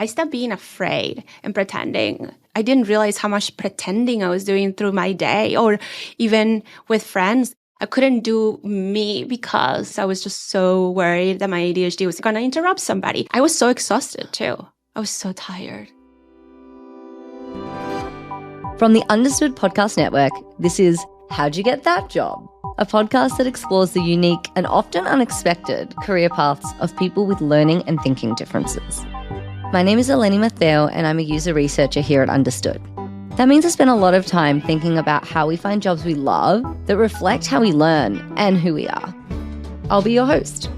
I stopped being afraid and pretending. I didn't realize how much pretending I was doing through my day, or even with friends. I couldn't do me because I was just so worried that my ADHD was going to interrupt somebody. I was so exhausted too. I was so tired. From the Understood Podcast Network, this is How'd You Get That Job? A podcast that explores the unique and often unexpected career paths of people with learning and thinking differences. My name is Eleni Matteo, and I'm a user researcher here at Understood. That means I spend a lot of time thinking about how we find jobs we love that reflect how we learn and who we are. I'll be your host.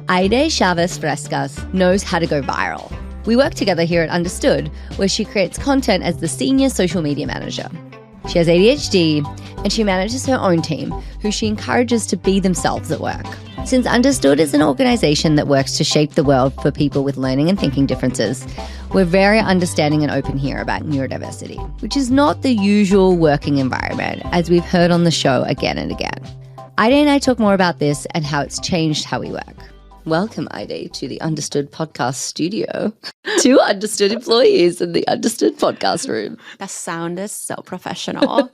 Aideé Chavez Frescas knows how to go viral. We work together here at Understood, where she creates content as the senior social media manager. She has ADHD, and she manages her own team, who she encourages to be themselves at work. Since Understood is an organization that works to shape the world for people with learning and thinking differences, we're very understanding and open here about neurodiversity, which is not the usual working environment, as we've heard on the show again and again. Aideé and I talk more about this and how it's changed how we work. Welcome, Aideé, to the Understood Podcast Studio. Two Understood employees in the Understood Podcast room. That sound is so professional.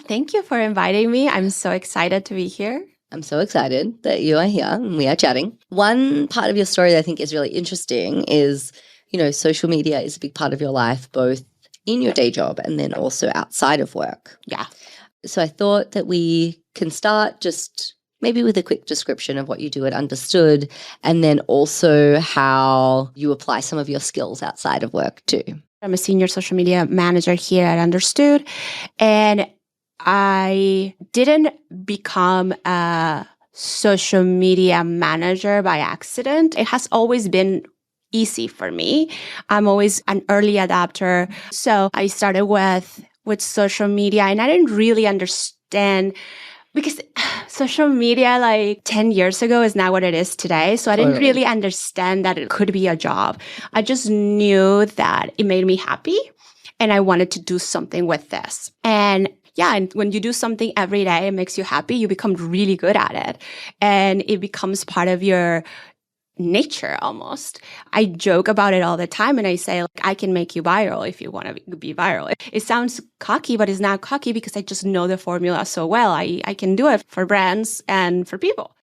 Thank you for inviting me. I'm so excited to be here. I'm so excited that you are here and we are chatting. One part of your story that I think is really interesting is, social media is a big part of your life, both in your day job and then also outside of work. Yeah. So I thought that we can start just maybe with a quick description of what you do at Understood, and then also how you apply some of your skills outside of work too. I'm a senior social media manager here at Understood, and I didn't become a social media manager by accident. It has always been easy for me. I'm always an early adopter. So I started with social media, and I didn't really understand, because social media like 10 years ago is not what it is today. So I didn't really understand that it could be a job. I just knew that it made me happy and I wanted to do something with this. And when you do something every day, it makes you happy, you become really good at it. And it becomes part of your nature almost. I joke about it all the time and I say, I can make you viral if you want to be viral. It sounds cocky, but it's not cocky because I just know the formula so well. I can do it for brands and for people.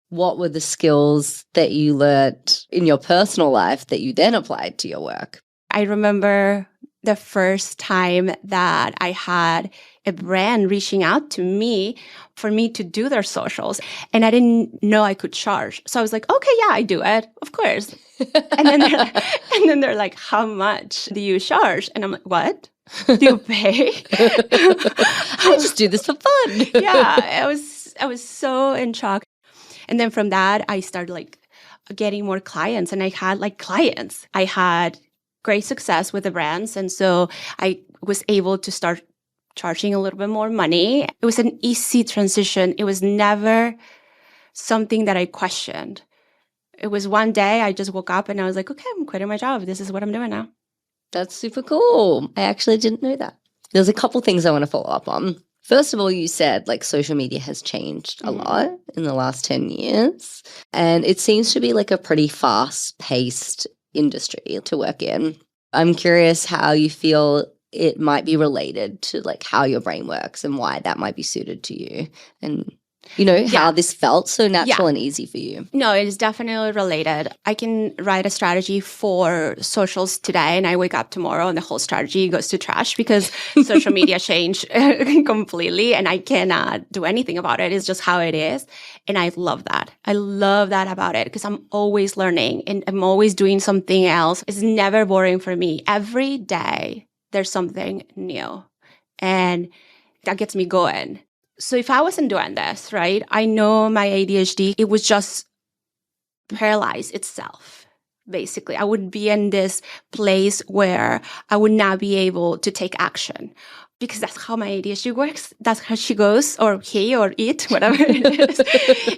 What were the skills that you learned in your personal life that you then applied to your work? I remember the first time that I had a brand reaching out to me for me to do their socials. And I didn't know I could charge. So I was like, okay, yeah, I do it. Of course. And then they're like, how much do you charge? And I'm like, what? Do you pay? I just do this for fun. Yeah, I was so in shock. And then from that, I started getting more clients, and I had clients. I had great success with the brands. And so I was able to start charging a little bit more money. It was an easy transition. It was never something that I questioned. It was one day I just woke up and I was like, okay, I'm quitting my job. This is what I'm doing now. That's super cool. I actually didn't know that. There's a couple things I want to follow up on. First of all, you said social media has changed a lot in the last 10 years. And it seems to be a pretty fast-paced industry to work in. I'm curious how you feel it might be related to how your brain works and why that might be suited to you, and how this felt so natural and easy for you. No, it is definitely related. I can write a strategy for socials today and I wake up tomorrow and the whole strategy goes to trash because social media changed completely and I cannot do anything about it. It's just how it is. And I love that. I love that about it because I'm always learning and I'm always doing something else. It's never boring for me. Every day there's something new and that gets me going. So if I wasn't doing this, right, I know my ADHD, it would just paralyze itself, basically. I would be in this place where I would not be able to take action because that's how my ADHD works. That's how she goes, or he or it, whatever it is.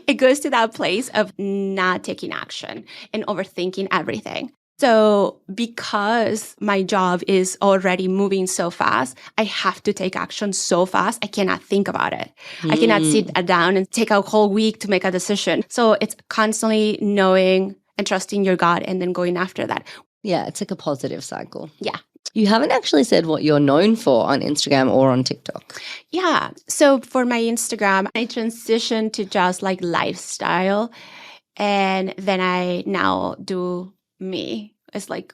It goes to that place of not taking action and overthinking everything. So because my job is already moving so fast, I have to take action so fast. I cannot think about it. I cannot sit down and take a whole week to make a decision. So it's constantly knowing and trusting your gut and then going after that. Yeah, it's like a positive cycle. Yeah. You haven't actually said what you're known for on Instagram or on TikTok. Yeah. So for my Instagram, I transitioned to just like lifestyle. And then I now do me. It's like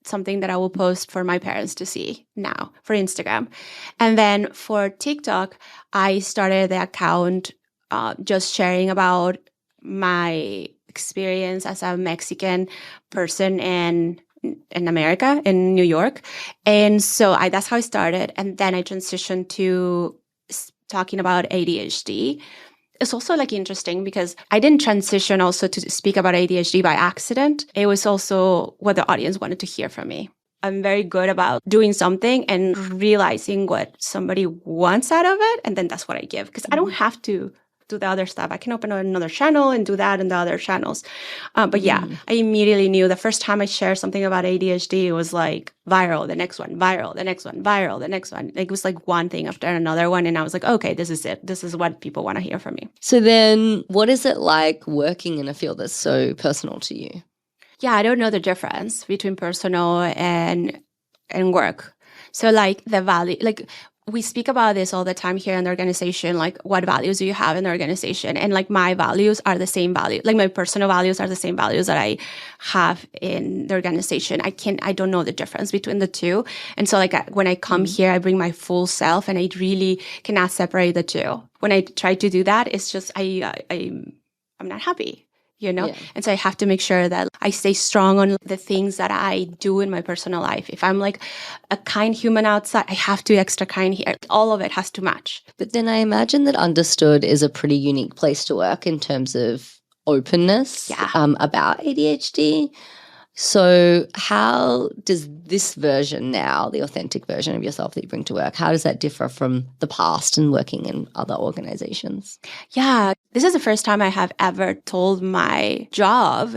something that I will post for my parents to see now for Instagram. And then for TikTok, I started the account just sharing about my experience as a Mexican person in America, in New York. And so that's how I started. And then I transitioned to talking about ADHD. It's also like interesting because I didn't transition also to speak about ADHD by accident. It was also what the audience wanted to hear from me. I'm very good about doing something and realizing what somebody wants out of it. And then that's what I give because I don't have to do the other stuff. I can open another channel and do that in the other channels. But yeah, I immediately knew the first time I shared something about ADHD, it was like viral, the next one, viral, the next one, viral, the next one. Like, it was like one thing after another one. And I was like, okay, this is it. This is what people want to hear from me. So then what is it like working in a field that's so personal to you? Yeah, I don't know the difference between personal and work. So like the value, like we speak about this all the time here in the organization, like what values do you have in the organization? And like my values are the same value. Like my personal values are the same values that I have in the organization. I don't know the difference between the two. And so like when I come here, I bring my full self and I really cannot separate the two. When I try to do that, it's just, I'm not happy. Yeah. And so I have to make sure that I stay strong on the things that I do in my personal life. If I'm like a kind human outside, I have to be extra kind here. All of it has to match. But then I imagine that Understood is a pretty unique place to work in terms of openness about ADHD. So how does this version now, the authentic version of yourself that you bring to work, how does that differ from the past and working in other organizations? Yeah, this is the first time I have ever told my job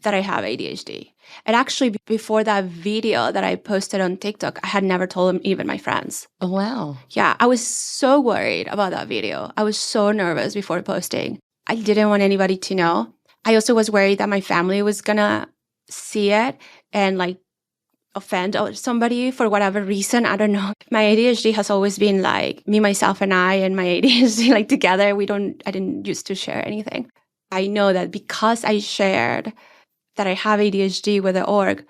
that I have ADHD. And actually, before that video that I posted on TikTok, I had never told them, even my friends. Oh, wow. Yeah, I was so worried about that video. I was so nervous before posting. I didn't want anybody to know. I also was worried that my family was going to see it and like offend somebody for whatever reason. I don't know. My ADHD has always been like me, myself, and I, and my ADHD like together. I didn't used to share anything. I know that because I shared that I have ADHD with the org,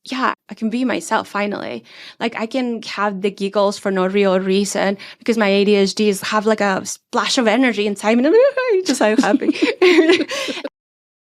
yeah, I can be myself finally. Like I can have the giggles for no real reason because my ADHD have like a splash of energy inside me. I'm just so happy.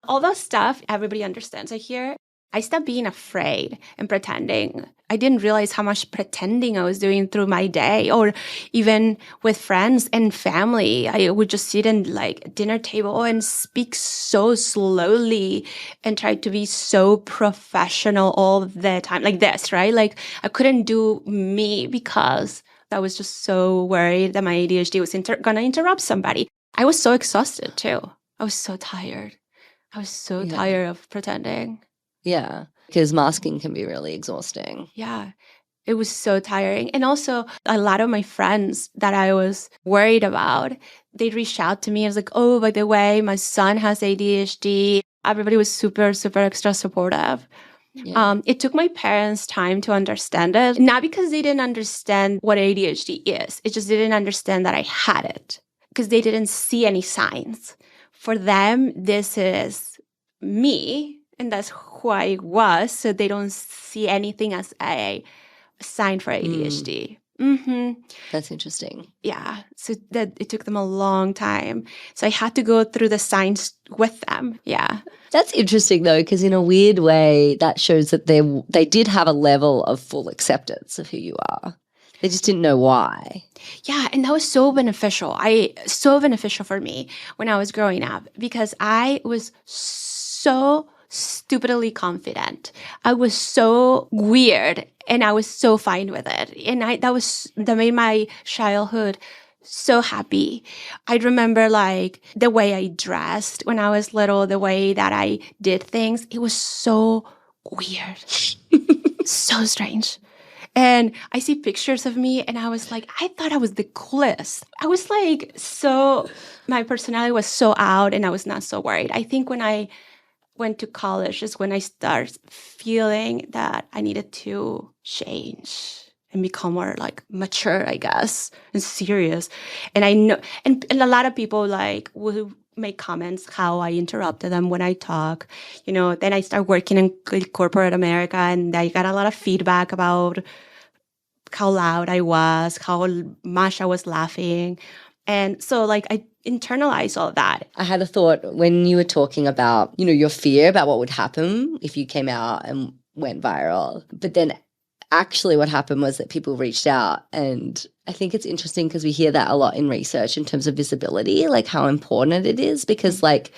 All that stuff, everybody understands. I stopped being afraid and pretending. I didn't realize how much pretending I was doing through my day, or even with friends and family. I would just sit in like dinner table and speak so slowly and try to be so professional all the time, like this, right? Like I couldn't do me because I was just so worried that my ADHD was going to interrupt somebody. I was so exhausted too. I was so tired. I was so tired of pretending. Yeah, because masking can be really exhausting. Yeah, it was so tiring. And also, a lot of my friends that I was worried about, they reached out to me. I was like, oh, by the way, my son has ADHD. Everybody was super, super extra supportive. Yeah. It took my parents time to understand it, not because they didn't understand what ADHD is. It just didn't understand that I had it because they didn't see any signs. For them, this is me, and that's who I was, so they don't see anything as a sign for ADHD. That's interesting. Yeah, so that it took them a long time. So I had to go through the signs with them. Yeah. That's interesting, though, because in a weird way, that shows that they did have a level of full acceptance of who you are. They just didn't know why. Yeah, and that was so beneficial. So beneficial for me when I was growing up because I was so stupidly confident. I was so weird and I was so fine with it. And that made my childhood so happy. I remember like the way I dressed when I was little, the way that I did things. It was so weird, so strange. And I see pictures of me and I was like, I thought I was the coolest. I was like, my personality was so out and I was not so worried. I think when I went to college is when I started feeling that I needed to change and become more like mature, I guess, and serious. And I know, and a lot of people like will make comments how I interrupted them when I talk. Then I started working in corporate America, and I got a lot of feedback about how loud I was, how much I was laughing. And so like I internalized all of that. I had a thought when you were talking about, your fear about what would happen if you came out and went viral. But then actually what happened was that people reached out, and I think it's interesting because we hear that a lot in research in terms of visibility, like how important it is, because like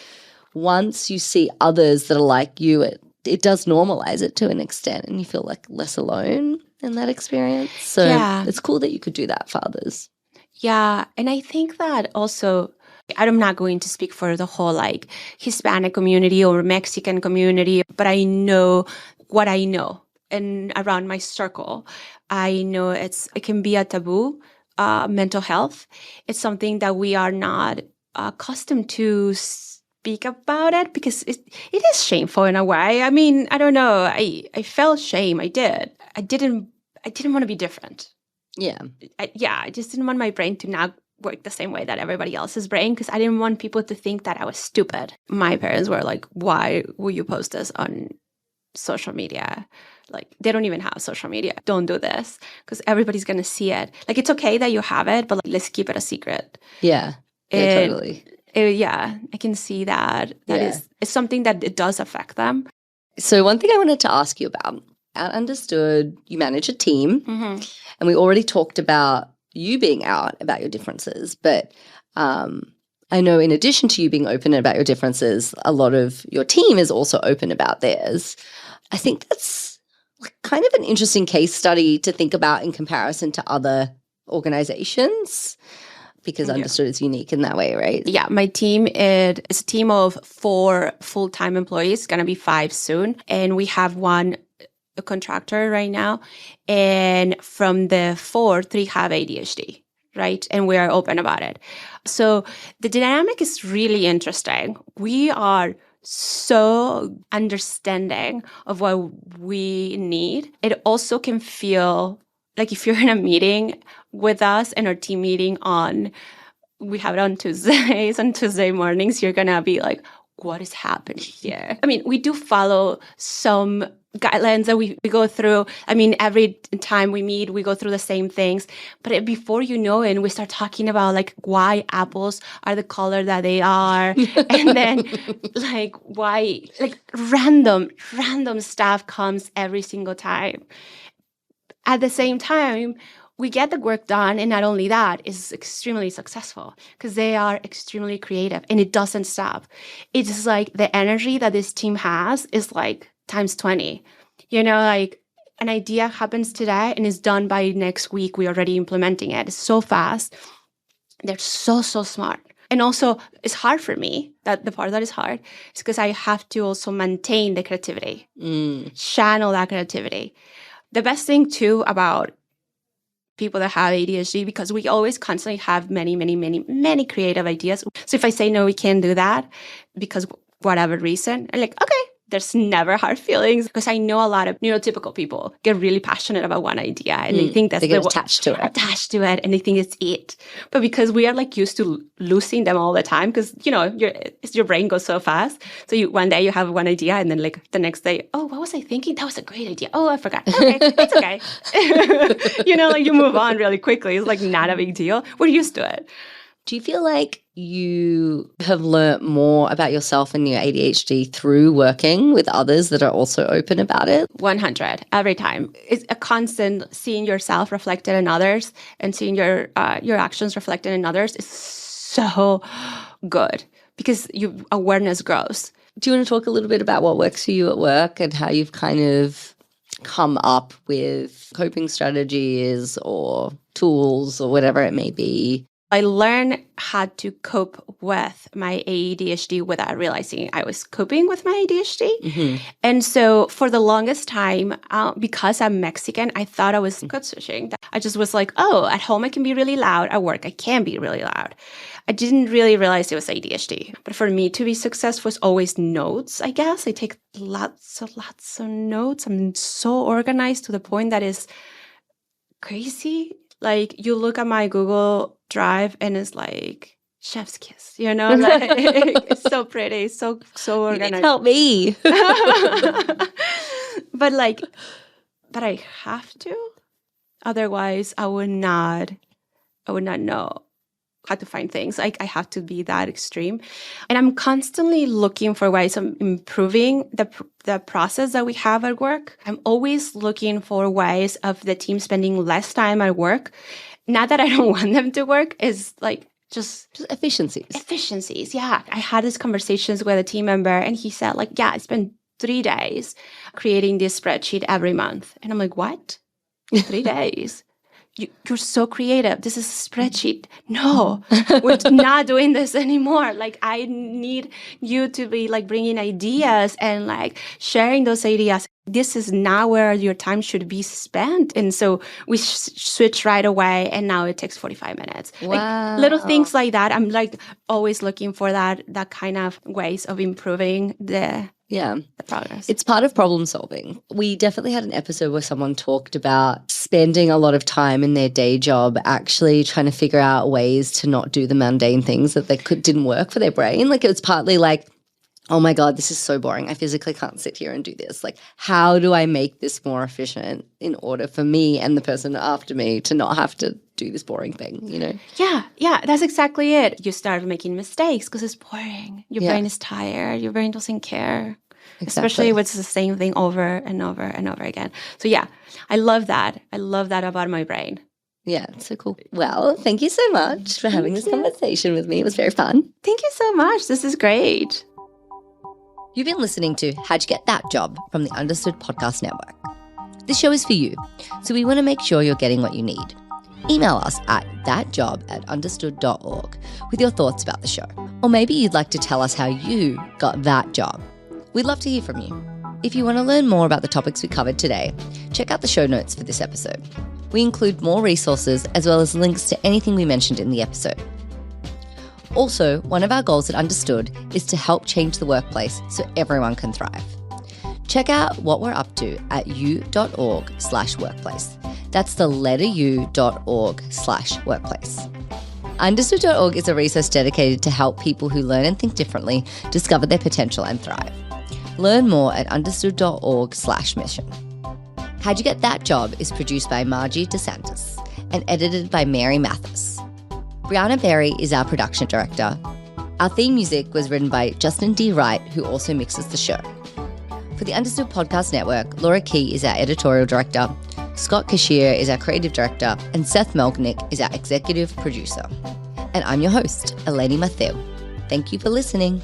once you see others that are like you, it does normalize it to an extent, and you feel like less alone in that experience. So it's cool that you could do that for others. Yeah. And I think that also, I'm not going to speak for the whole like Hispanic community or Mexican community, but I know what I know. And around my circle, I know it can be a taboo, mental health. It's something that we are not accustomed to speak about it because it is shameful in a way. I mean, I don't know. I felt shame. I did. I didn't want to be different. Yeah. I just didn't want my brain to not work the same way that everybody else's brain, because I didn't want people to think that I was stupid. My parents were like, why will you post this on social media? Like, they don't even have social media. Don't do this because everybody's going to see it. Like, it's okay that you have it, but like, let's keep it a secret. Yeah, totally. I can see that. It's something that it does affect them. So one thing I wanted to ask you about, Out Understood, you manage a team, and we already talked about you being out about your differences, but I know in addition to you being open about your differences, a lot of your team is also open about theirs. I think that's kind of an interesting case study to think about in comparison to other organizations, because Understood is unique in that way, right? Yeah, my team is a team of 4 full-time employees. It's going to be 5 soon. And we have a contractor right now. And from the 4, 3 have ADHD, right? And we are open about it. So the dynamic is really interesting. We are so understanding of what we need. It also can feel like if you're in a meeting with us and our team meeting we have it on Tuesdays, on Tuesday mornings, you're going to be like, what is happening here? I mean, we do follow some guidelines that we go through. I mean, every time we meet, we go through the same things. But before you know it, we start talking about like why apples are the color that they are. And then like why, like random stuff comes every single time. At the same time, we get the work done, and not only that, it's extremely successful because they are extremely creative, and it doesn't stop. It's like the energy that this team has is like times 20. Like an idea happens today and is done by next week. We're already implementing it. It's so fast. They're so smart. And also, it's hard for me. That the part that is hard is because I have to also maintain the creativity, channel that creativity. The best thing too about people that have ADHD, because we always constantly have many creative ideas. So if I say, no, we can't do that because whatever reason, I'm like, okay, there's never hard feelings, because I know a lot of neurotypical people get really passionate about one idea and they think that's attached to it, and they think it's it. But because we are like used to losing them all the time, because your brain goes so fast. So one day you have one idea, and then like the next day, oh, what was I thinking? That was a great idea. Oh, I forgot. Okay, it's okay. Like you move on really quickly. It's like not a big deal. We're used to it. Do you feel like you have learnt more about yourself and your ADHD through working with others that are also open about it? 100 every time. It's a constant seeing yourself reflected in others and seeing your actions reflected in others is so good because your awareness grows. Do you want to talk a little bit about what works for you at work and how you've kind of come up with coping strategies or tools or whatever it may be I learned how to cope with my ADHD without realizing I was coping with my ADHD. And so for the longest time, because I'm Mexican, I thought I was code switching. I just was like, oh, at home I can be really loud. At work I can be really loud. I didn't really realize it was ADHD. But for me to be successful was always notes, I guess. I take lots of notes. I'm so organized to the point that is crazy. Like, you look at my Google Drive and it's like chef's kiss, like it's so pretty, so organized. Help me. But I have to. Otherwise, I would not know how to find things. I have to be that extreme. And I'm constantly looking for ways of improving the process that we have at work. I'm always looking for ways of the team spending less time at work. Not that I don't want them to work, is like just efficiencies. Efficiencies, yeah. I had these conversations with a team member and he said I spend 3 days creating this spreadsheet every month. And I'm like, what? 3 days? You're so creative. This is a spreadsheet. No, we're not doing this anymore. I need you to be bringing ideas and sharing those ideas. This is not where your time should be spent. And so we switch right away. And now it takes 45 minutes. Wow. Little things like that. I'm always looking for that kind of ways of improving the progress. It's part of problem solving. We definitely had an episode where someone talked about spending a lot of time in their day job actually trying to figure out ways to not do the mundane things that didn't work for their brain. It was partly oh my God, this is so boring. I physically can't sit here and do this. How do I make this more efficient in order for me and the person after me to not have to do this boring thing, Yeah, that's exactly it. You start making mistakes because it's boring. Your brain is tired. Your brain doesn't care. Exactly. Especially when it's the same thing over and over and over again. So yeah, I love that. I love that about my brain. Yeah, it's so cool. Well, thank you so much for having this conversation with me. It was very fun. Thank you so much. This is great. You've been listening to How'd You Get That Job from the Understood Podcast Network. This show is for you, so we want to make sure you're getting what you need. Email us at thatjob@understood.org with your thoughts about the show. Or maybe you'd like to tell us how you got that job. We'd love to hear from you. If you want to learn more about the topics we covered today, check out the show notes for this episode. We include more resources as well as links to anything we mentioned in the episode. Also, one of our goals at Understood is to help change the workplace so everyone can thrive. Check out what we're up to at u.org/workplace. That's the letter u.org/workplace. Understood.org is a resource dedicated to help people who learn and think differently discover their potential and thrive. Learn more at understood.org/mission. How'd You Get That Job is produced by Margie DeSantis and edited by Mary Mathis. Brianna Berry is our production director. Our theme music was written by Justin D. Wright, who also mixes the show. For the Understood Podcast Network, Laura Key is our editorial director, Scott Cashier is our creative director, and Seth Melgnick is our executive producer. And I'm your host, Eleni Matheu. Thank you for listening.